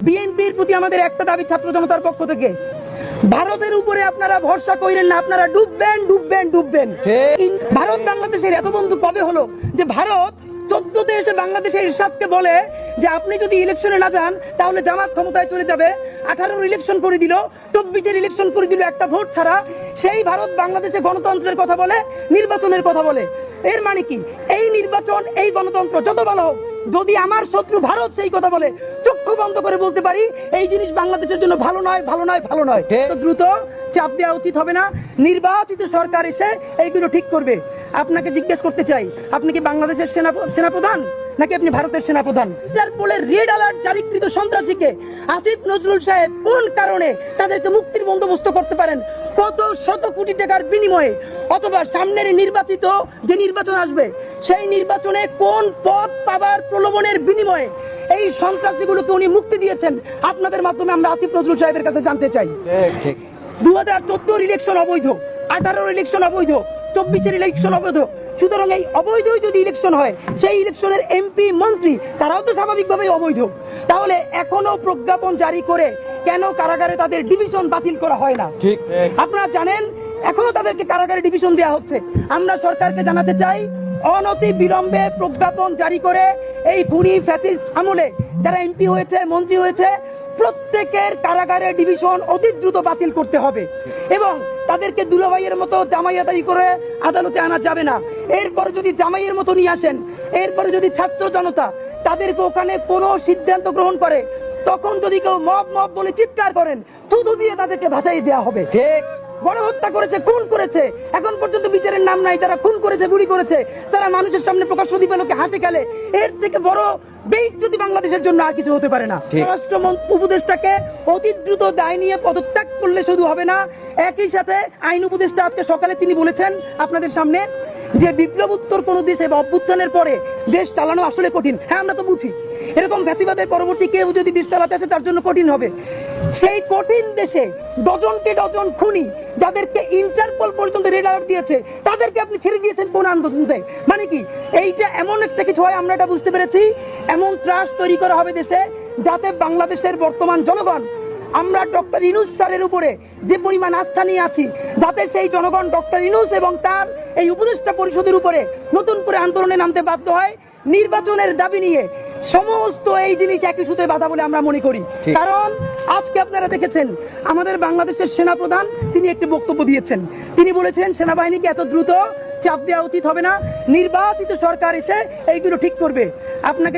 বিএনপির প্রতি আমাদের একটা দাবি ছাত্র জনতার পক্ষ থেকে, ভারতের উপরে আপনারা ভরসা করেন না, আপনারা ডুববেন ডুববেন ডুববেন। ভারত বাংলাদেশের এত বন্ধু কবে হলো যে ভারত 14তে এসে বাংলাদেশের ইরশাদকে বলে যে আপনি যদি ইলেকশনে না যান তাহলে জামাত ক্ষমতায় চলে যাবে। 18-র ইলেকশন করে দিল, 24-এর ইলেকশন করে দিল একটা ভোট ছাড়া। সেই ভারত বাংলাদেশে গণতন্ত্রের কথা বলে, নির্বাচনের কথা বলে। এর মানে কি, এই নির্বাচন এই গণতন্ত্র যত ভালো হোক, যদি আমার শত্রু ভারত সেই কথা বলে, চক্ষু বন্ধ করে বলতে পারি এই জিনিস বাংলাদেশের জন্য ভালো নয়, ভালো নয়, ভালো নয়। তো দ্রুত চাপ দেওয়া উচিত হবে না, নির্বাচিত সরকার এসে এইগুলো ঠিক করবে। আপনাকে জিজ্ঞেস করতে চাই, আপনি কি বাংলাদেশের সেনাপ্রধান নাকি আপনি ভারতের সেনাপ্রধান? যার বলে রেড অ্যালার্ট জারিকৃত সন্ত্রাসীকে আসিফ নজরুল সাহেব কোন কারণে তাদেরকে মুক্তির বন্দোবস্ত করতে পারেন? কত শত কোটি টাকার বিনিময়ে, অথবা সামনের নির্বাচিত যে নির্বাচন আসবে সেই নির্বাচনে কোন পদ পাবার প্রলোভনের বিনিময়ে এই সন্ত্রাসীগুলোকে উনি মুক্তি দিয়েছেন? আপনাদের মাধ্যমে আমরা আসিফ নজরুল সাহেবের কাছে জানতে চাই। 2014-র ইলেকশন অবৈধ, 18-র ইলেকশন অবৈধ, 24-এর ইলেকশন অবৈধ। সুতরাং এই অবৈধ যদি ইলেকশন হয়, সেই ইলেকশনের এমপি মন্ত্রী তারাও তো স্বাভাবিকভাবেই অবৈধ। তাহলে এখনো প্রজ্ঞাপন জারি করে কেন কারাগারে তাদের ডিভিশন বাতিল করা হয় না? ঠিক আপনারা জানেন এখনো তাদেরকে কারাগারে ডিভিশন দেওয়া হচ্ছে। আমরা সরকারকে জানাতে চাই, অনতি বিলম্বে প্রজ্ঞাপন জারি করে এই খুনি ফ্যাসিস্ট আমলে যারা এমপি হয়েছে, মন্ত্রী হয়েছে, প্রত্যেকের কারাগারে ডিভিশন অতি দ্রুত বাতিল করতে হবে এবং তাদেরকে দুলাভাইয়ের মতো জামাইয়াতাই করে আদালতে আনা যাবে না। এরপরে যদি জামাইয়ের মতো নিয়ে আসেন, এরপরে যদি ছাত্র জনতা তাদেরকে ওখানে কোনো সিদ্ধান্ত গ্রহণ করে, তখন যদি কেউ মব মব বলে চিৎকার করেন, থুতু দিয়ে তাদেরকে ভাসাই দেওয়া হবে। ঠিক গণহত্যা করেছে, খুন করেছে, এখন পর্যন্ত বিচারের নাম নাই। তারা খুন করেছে, গুলি করেছে, তারা মানুষের সামনে প্রকাশ্য দিবে, লোকে হাসি খেলে। এর থেকে বড় বেইজ্জতি বাংলাদেশের জন্য আর কিছু হতে পারে না। স্বরাষ্ট্র উপদেষ্টাকে অতি দ্রুত দায় নিয়ে পদত্যাগ করলে শুধু হবে না, একই সাথে আইন উপদেষ্টা আজকে সকালে তিনি বলেছেন আপনাদের সামনে যে বিপ্লবোত্তর কোন দেশে বা অভ্যুত্থানের পরে দেশ চালানো আসলে কঠিন। হ্যাঁ, আমরা তো বুঝি এরকম ফ্যাসিবাদের পরবর্তী কেউ যদি দেশ চালাতে আসে তার জন্য কঠিন হবে। সেই কঠিন দেশে ডজনকে ডজন খুনি যাদেরকে ইন্টারপোল পর্যন্ত রেড অ্যালার্ট দিয়েছে, তাদেরকে আপনি ছেড়ে দিয়েছেন কোন আন্দোলনে? মানে কি এইটা এমন একটা কিছু হয়? আমরা এটা বুঝতে পেরেছি। এমন ত্রাস তৈরি করা হবে দেশে যাতে বাংলাদেশের বর্তমান জনগণ, আমরা ডক্টর ইউনূস স্যারের উপরে যে পরিমাণ আস্থা নিয়ে আছি, যাতে সেই জনগণ ডক্টর ইউনূস এবং তার এই উপদেষ্টা পরিষদের উপরে নতুন করে আন্দোলনে নামতে বাধ্য হয় নির্বাচনের দাবি নিয়ে। সমস্ত এই জিনিস একই সুতে বাধা বলে আমরা মনে করি। কারণ আজকে আপনারা দেখেছেন আমাদের বাংলাদেশের সেনাপ্রধান তিনি একটি বক্তব্য দিয়েছেন। তিনি বলেছেন সেনাবাহিনীকে এত দ্রুত চাপ দেওয়া উচিত হবে না, নির্বাচিত সরকার এসে এইগুলো ঠিক করবে। আপনাকে